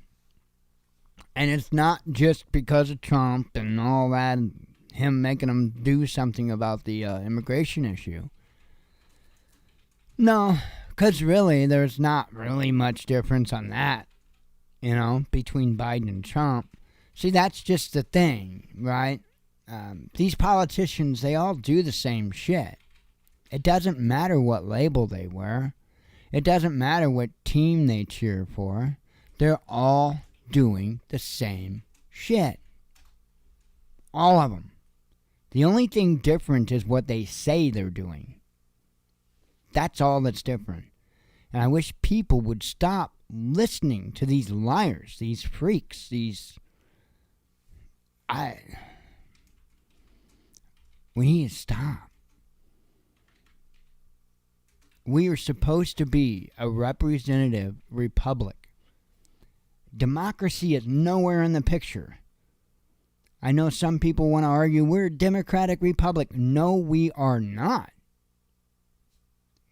And it's not just because of Trump and all that, him making them do something about the immigration issue. No, because really there's not really much difference on that, between Biden and Trump. See, that's just the thing, right? These politicians, they all do the same shit. It doesn't matter what label they wear. It doesn't matter what team they cheer for. They're all doing the same shit. All of them. The only thing different is what they say they're doing. That's all that's different. And I wish people would stop listening to these liars, these freaks, we need to stop. We are supposed to be a representative republic. Democracy is nowhere in the picture. I know some people want to argue we're a democratic republic. No, we are not.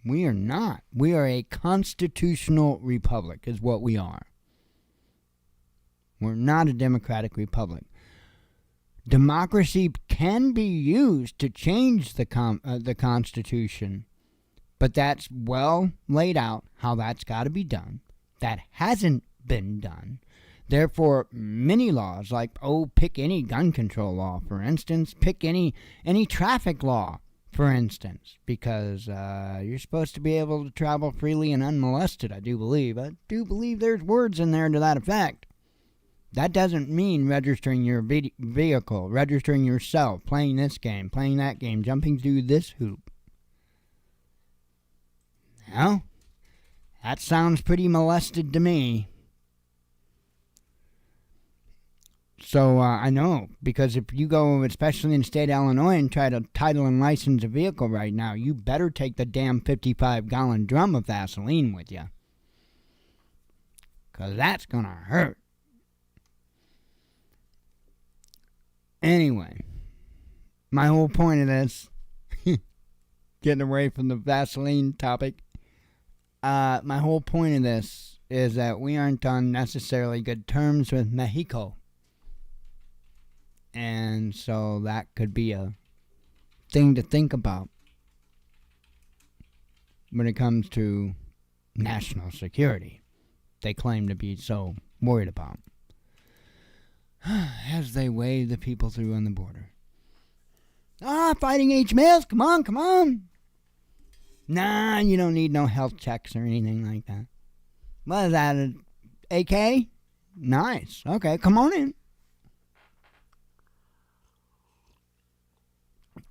We are not. We are a constitutional republic is what we are. We're not a democratic republic. Democracy can be used to change the Constitution, but that's well laid out how that's got to be done. That hasn't been done. Therefore, many laws, like, pick any gun control law, for instance, pick any traffic law, for instance, because you're supposed to be able to travel freely and unmolested, I do believe. I do believe there's words in there to that effect. That doesn't mean registering your vehicle, registering yourself, playing this game, playing that game, jumping through this hoop. Well, that sounds pretty molested to me. So I know, because if you go, especially in the state of Illinois, and try to title and license a vehicle right now, you better take the damn 55-gallon drum of Vaseline with you. Because that's going to hurt. Anyway, my whole point of this, getting away from the Vaseline topic, my whole point of this is that we aren't on necessarily good terms with Mexico. And so that could be a thing to think about when it comes to national security they claim to be so worried about. As they wave the people through on the border. Fighting age males, come on. Nah, you don't need no health checks or anything like that. What is that, an AK? Nice, okay, come on in.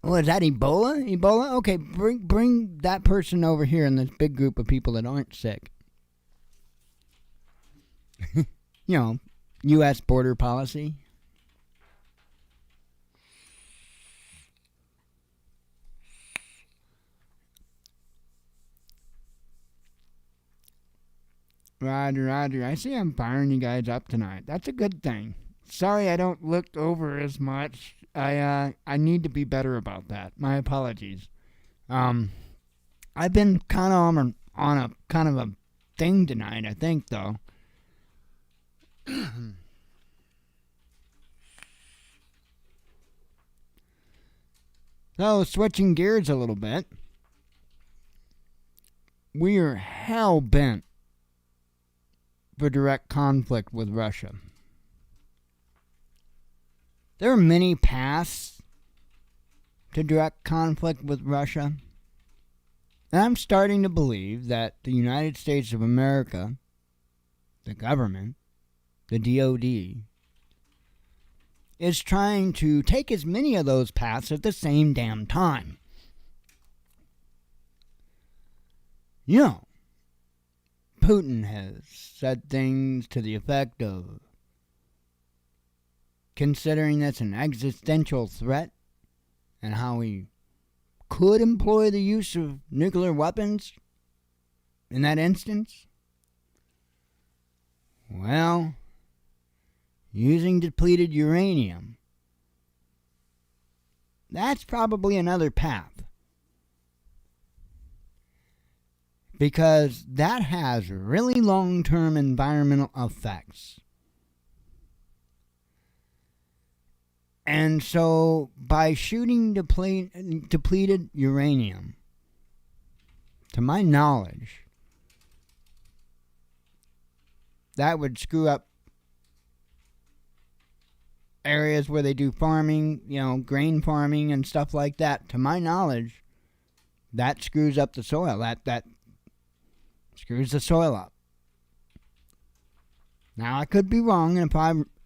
Oh, is that Ebola? Ebola? Okay, bring that person over here in this big group of people that aren't sick. U.S. border policy. Roger. I see I'm firing you guys up tonight. That's a good thing. Sorry I don't look over as much. I need to be better about that. My apologies. I've been kind of on a kind of a thing tonight, I think, though. So, switching gears a little bit. We are hell bent for direct conflict with Russia. There are many paths to direct conflict with Russia. And I'm starting to believe that the United States of America, the government, the DOD, is trying to take as many of those paths at the same damn time. Putin has said things to the effect of considering this an existential threat and how he could employ the use of nuclear weapons in that instance. Well, using depleted uranium, that's probably another path. Because that has really long-term environmental effects. And so, by shooting depleted uranium, to my knowledge, that would screw up areas where they do farming, grain farming and stuff like that. To my knowledge, that screws up the soil. That screws the soil up. Now, I could be wrong, and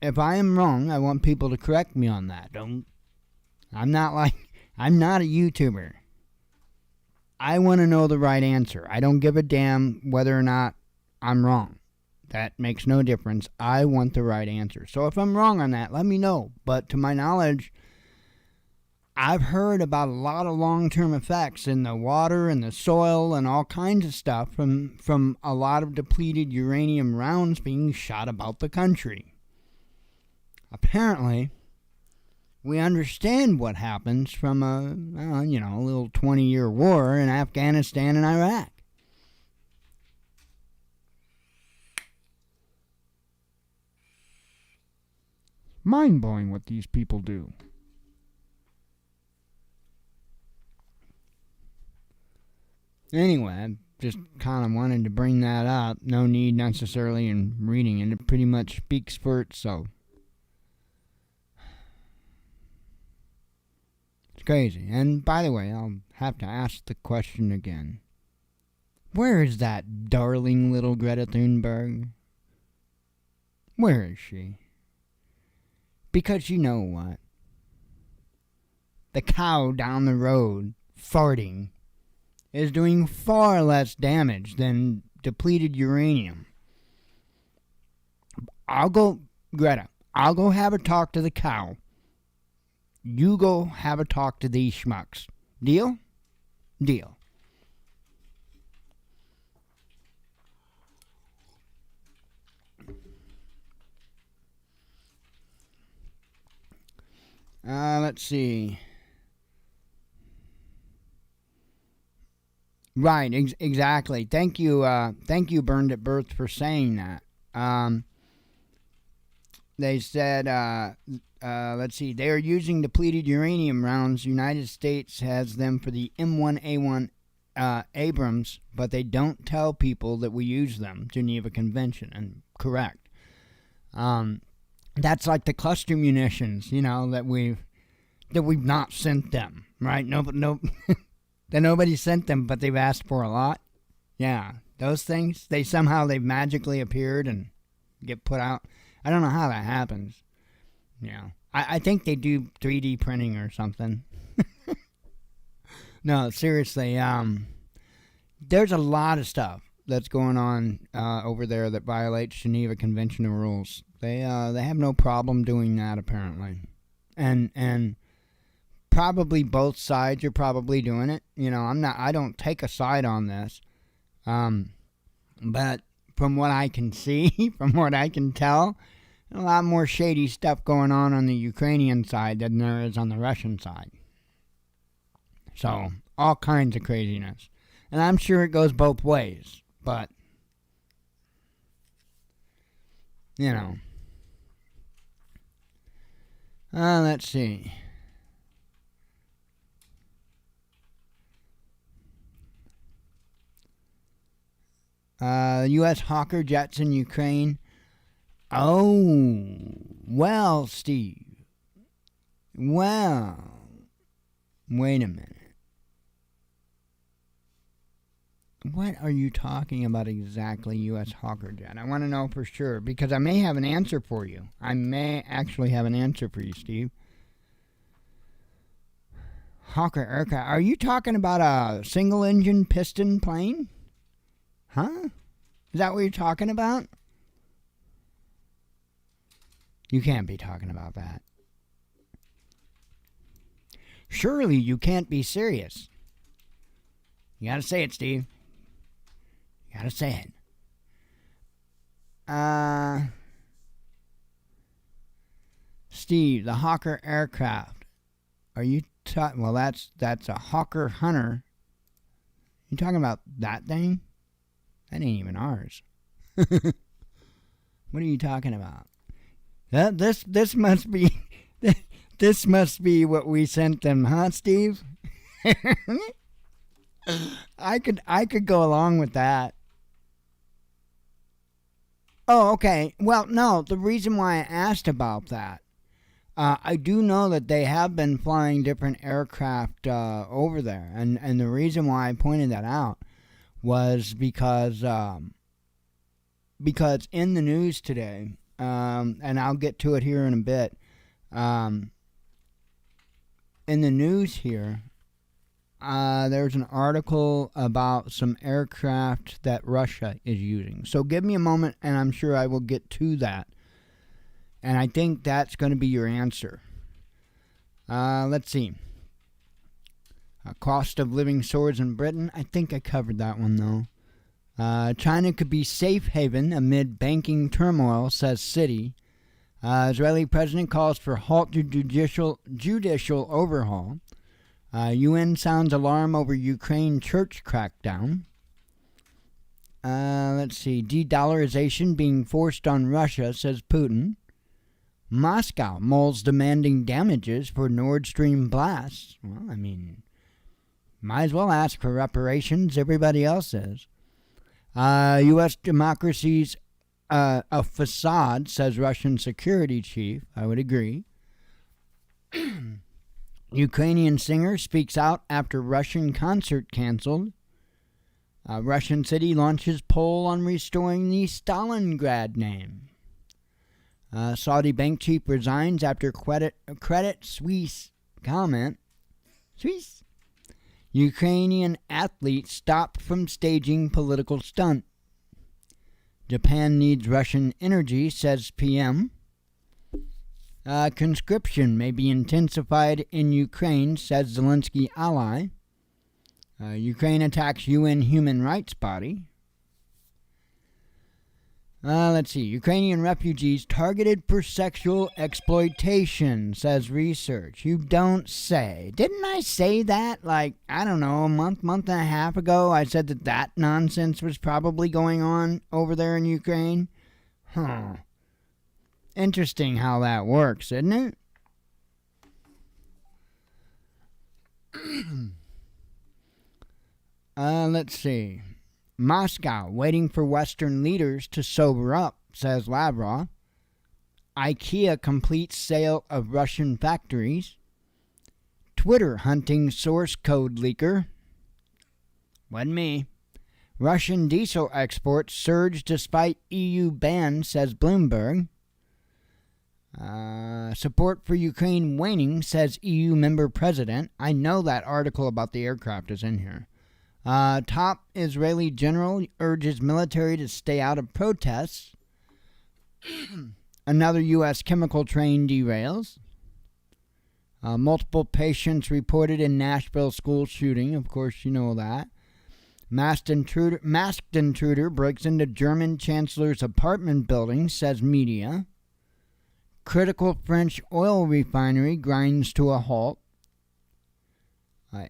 if I am wrong, I want people to correct me on that. I'm not a YouTuber. I want to know the right answer. I don't give a damn whether or not I'm wrong. That makes no difference. I want the right answer. So if I'm wrong on that, let me know. But to my knowledge, I've heard about a lot of long-term effects in the water and the soil and all kinds of stuff from a lot of depleted uranium rounds being shot about the country. Apparently, we understand what happens from a little 20-year war in Afghanistan and Iraq. Mind-blowing what these people do. Anyway, I just kind of wanted to bring that up. No need necessarily in reading it. It pretty much speaks for itself. It's crazy. And by the way, I'll have to ask the question again. Where is that darling little Greta Thunberg? Where is she? Because you know what? The cow down the road farting is doing far less damage than depleted uranium. Greta, I'll go have a talk to the cow. You go have a talk to these schmucks. Deal? Deal. Let's see. Right, exactly. Thank you, Burned at Birth, for saying that. They said, let's see, they are using depleted uranium rounds. United States has them for the M1A1 Abrams, but they don't tell people that we use them. Geneva Convention, and correct. That's like the cluster munitions, that we've not sent them, right? No. That nobody sent them, but they've asked for a lot. Yeah, those things, they've magically appeared and get put out. I don't know how that happens. Yeah, I think they do 3D printing or something. No, seriously. There's a lot of stuff that's going on over there that violates Geneva Convention rules. They have no problem doing that apparently, and probably both sides are probably doing it. I don't take a side on this, but from what I can see, from what I can tell, a lot more shady stuff going on the Ukrainian side than there is on the Russian side. So all kinds of craziness, and I'm sure it goes both ways, but let's see. U.S. Hawker jets in Ukraine. Oh, well, Steve. Well, wait a minute. What are you talking about exactly, U.S. Hawker jet? I want to know for sure, because I may have an answer for you. I may actually have an answer for you, Steve. Hawker aircraft. Are you talking about a single-engine piston plane? Huh? Is that what you're talking about? You can't be talking about that. Surely you can't be serious. You gotta say it, Steve. You gotta say it. Steve, the Hawker aircraft. Are you well, that's a Hawker Hunter. You talking about that thing? That ain't even ours. What are you talking about? This must be this must be what we sent them, huh, Steve? I could go along with that. Oh, okay. Well, no, the reason why I asked about that, I do know that they have been flying different aircraft over there, and the reason why I pointed that out was because in the news today, and I'll get to it here in a bit, in the news here, there's an article about some aircraft that Russia is using. So give me a moment, and I'm sure I will get to that. And I think that's going to be your answer. Let's see. Cost of living soars in Britain. I think I covered that one, though. China could be safe haven amid banking turmoil, says Citi. Israeli president calls for halt to judicial overhaul. UN sounds alarm over Ukraine church crackdown. Let's see. De-dollarization being forced on Russia, says Putin. Moscow mulls demanding damages for Nord Stream blasts. Well, I mean, might as well ask for reparations. Everybody else is. U.S. democracy's a facade, says Russian security chief. I would agree. Ukrainian singer speaks out after Russian concert canceled. Russian city launches poll on restoring the Stalingrad name. Saudi bank chief resigns after Credit Suisse comment. Suisse. Ukrainian athlete stopped from staging political stunt. Japan needs Russian energy, says PM. Conscription may be intensified in Ukraine, says Zelensky ally. Ukraine attacks UN human rights body. Let's see. Ukrainian refugees targeted for sexual exploitation, says research. You don't say. Didn't I say that, like, I don't know, a month and a half ago? I said that nonsense was probably going on over there in Ukraine? Huh. Interesting how that works, isn't it? Let's see. Moscow waiting for Western leaders to sober up, says Lavrov. IKEA completes sale of Russian factories. Twitter hunting source code leaker. Wasn't me. Russian diesel exports surge despite EU ban, says Bloomberg. Support for Ukraine waning, says EU member president. I know that article about the aircraft is in here. Top Israeli general urges military to stay out of protests. Another U.S. chemical train derails. Multiple patients reported in Nashville school shooting. Of course, you know that. Masked intruder breaks into German chancellor's apartment building, says media. Critical French oil refinery grinds to a halt.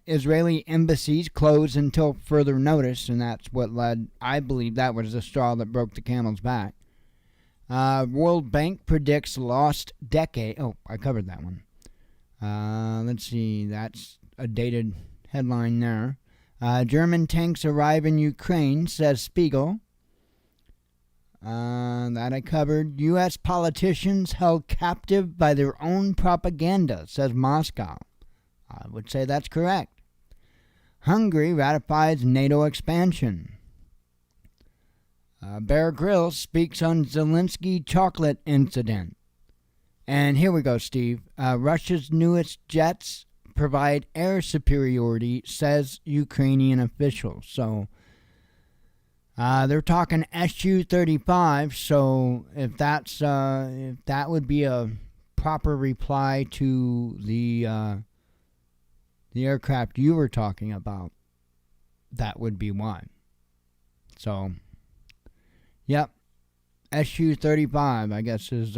Israeli embassies close until further notice, and that's what led, I believe that was the straw that broke the camel's back. World Bank predicts lost decade. Oh, I covered that one. Let's see, that's a dated headline there. German tanks arrive in Ukraine, says Spiegel. That I covered. U.S. politicians held captive by their own propaganda, says Moscow. I would say that's correct. Hungary ratifies NATO expansion. Bear Grylls speaks on Zelensky chocolate incident. And here we go, Steve. Russia's newest jets provide air superiority, says Ukrainian officials. So they're talking Su-35. So if that would be a proper reply to the aircraft you were talking about, that would be one. So, yep, Su-35, I guess, is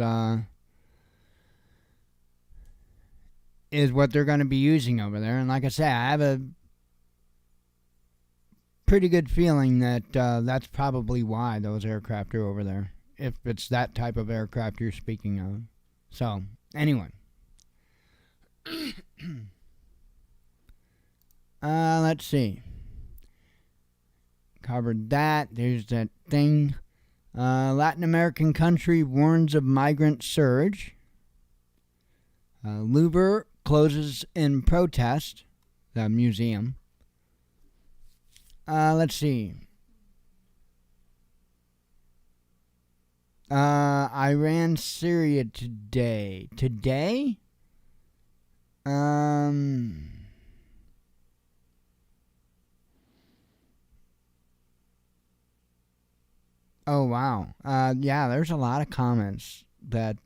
what they're going to be using over there. And like I say, I have a pretty good feeling that that's probably why those aircraft are over there, if it's that type of aircraft you're speaking of. So, anyway. Let's see. Covered that. There's that thing. Latin American country warns of migrant surge. Louvre closes in protest. The museum. Let's see. Iran, Syria today. Today? Oh, wow. Yeah, there's a lot of comments that,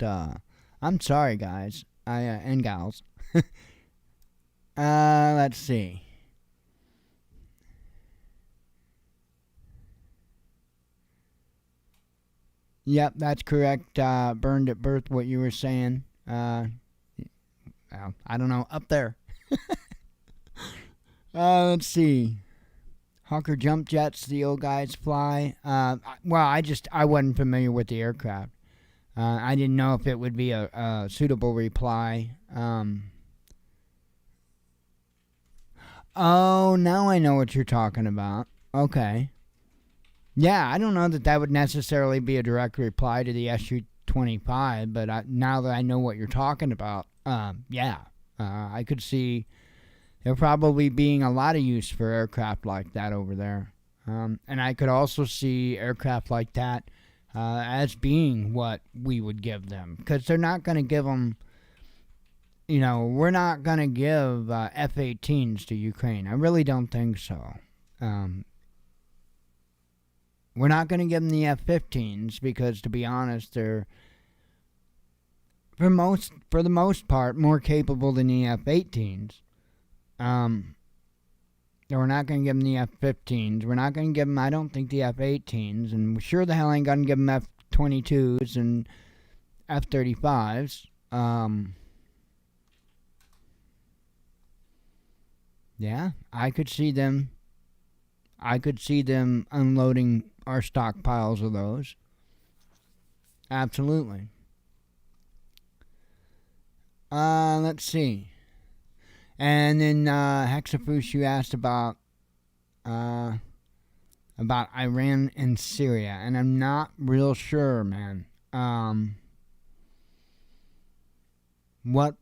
I'm sorry, guys, and gals. Let's see. Yep, that's correct. Burned at birth, what you were saying. I don't know, up there. Let's see. Hawker jump jets, the old guys fly. Well, I wasn't familiar with the aircraft. I didn't know if it would be a suitable reply. Oh, now I know what you're talking about. Okay. Yeah, I don't know that would necessarily be a direct reply to the Su-25, but now that I know what you're talking about, yeah, I could see there probably being a lot of use for aircraft like that over there. And I could also see aircraft like that as being what we would give them. Because they're not going to give them, we're not going to give F-18s to Ukraine. I really don't think so. We're not going to give them the F-15s because, to be honest, they're, for the most part, more capable than the F-18s. We're not going to give them the F-15s. We're not going to give them, I don't think, the F-18s. And we sure the hell ain't going to give them F-22s and F-35s. Yeah, I could see them unloading our stockpiles of those. Absolutely. Let's see. And then Hexafoosh, you asked about Iran and Syria, and I'm not real sure, man. What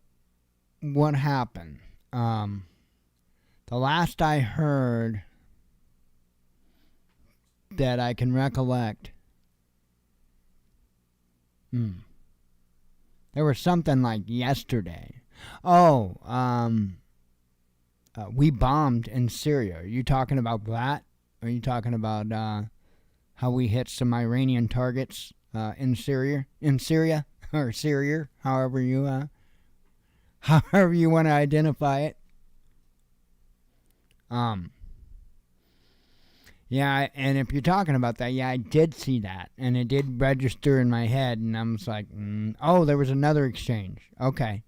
happened? The last I heard that I can recollect. There was something like yesterday. Oh, we bombed in Syria. Are you talking about that? Are you talking about how we hit some Iranian targets in Syria, or Syria, however you want to identify it? Yeah, and if you're talking about that, yeah, I did see that, and it did register in my head, and I was like, oh, there was another exchange. Okay.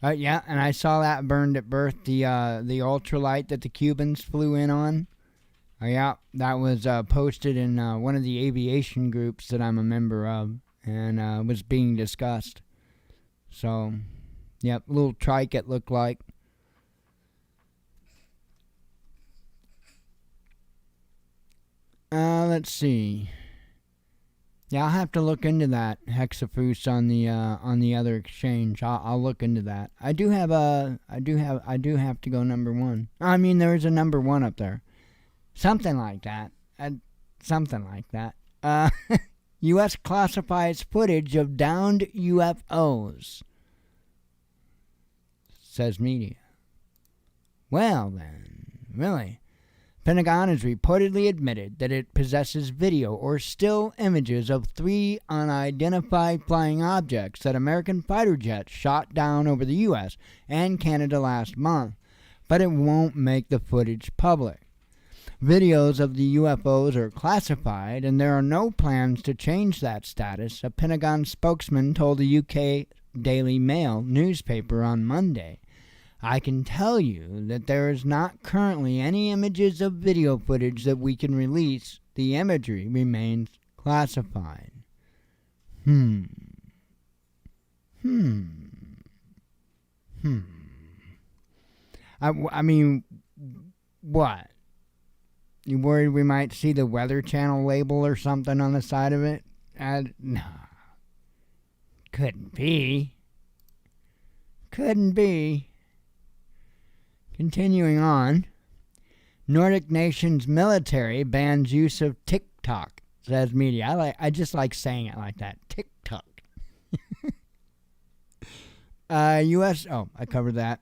Yeah, and I saw that burned at birth, the ultralight that the Cubans flew in on. Yeah, that was posted in one of the aviation groups that I'm a member of, and was being discussed. So, yep, little trike it looked like. Let's see. Yeah, I'll have to look into that hexafus on the other exchange. I'll look into that. I do have to go number one. I mean, there's a number one up there. Something like that. U.S. classifies footage of downed UFOs, says media. Well then, really. Pentagon has reportedly admitted that it possesses video or still images of 3 unidentified flying objects that American fighter jets shot down over the U.S. and Canada last month, but it won't make the footage public. Videos of the UFOs are classified, and there are no plans to change that status, a Pentagon spokesman told the UK Daily Mail newspaper on Monday. I can tell you that there is not currently any images of video footage that we can release. The imagery remains classified. I mean, what? You worried we might see the Weather Channel label or something on the side of it? No. Couldn't be. Continuing on, Nordic nations military bans use of TikTok, says media. I just like saying it like that. TikTok. U.S. Oh, I covered that.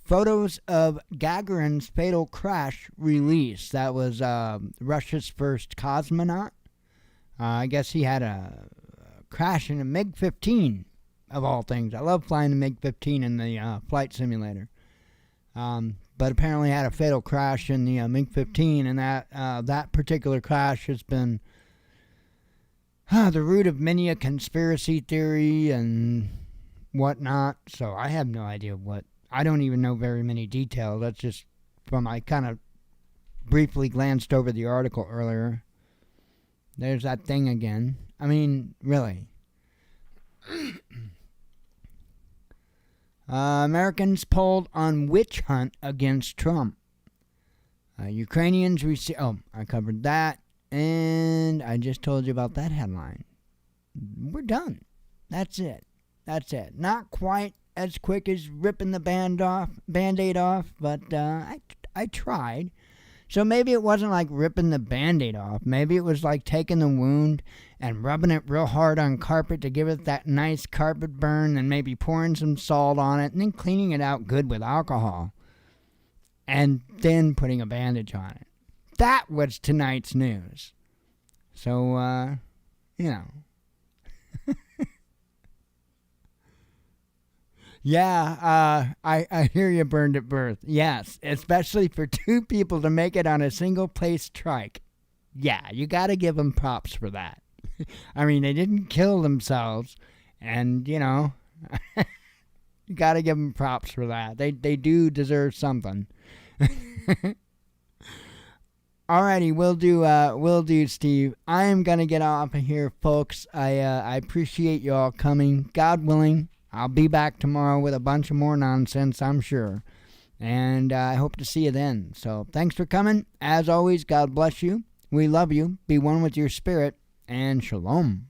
Photos of Gagarin's fatal crash released. That was Russia's first cosmonaut. I guess he had a crash in a MiG-15, of all things. I love flying the MiG-15 in the flight simulator. But apparently had a fatal crash in the MiG-15, and that particular crash has been the root of many a conspiracy theory and whatnot. So I have no idea what. I don't even know very many details. That's just from I kind of briefly glanced over the article earlier. There's that thing again. I mean, really. Americans polled on witch hunt against Trump. Ukrainians receive. Oh, I covered that, and I just told you about that headline. We're done. That's it. Not quite as quick as ripping the Band-Aid off, but I tried. So maybe it wasn't like ripping the Band-Aid off. Maybe it was like taking the wound and rubbing it real hard on carpet to give it that nice carpet burn, and maybe pouring some salt on it and then cleaning it out good with alcohol and then putting a bandage on it. That was tonight's news. So, you know. Yeah, I hear you burned at birth. Yes, especially for 2 people to make it on a single-place trike. Yeah, you got to give them props for that. I mean, they didn't kill themselves, and, you know, you got to give them props for that. They do deserve something. Alrighty, will do, Steve. I am going to get off of here, folks. I appreciate you all coming. God willing, I'll be back tomorrow with a bunch of more nonsense, I'm sure. And I hope to see you then. So thanks for coming. As always, God bless you. We love you. Be one with your spirit. And shalom.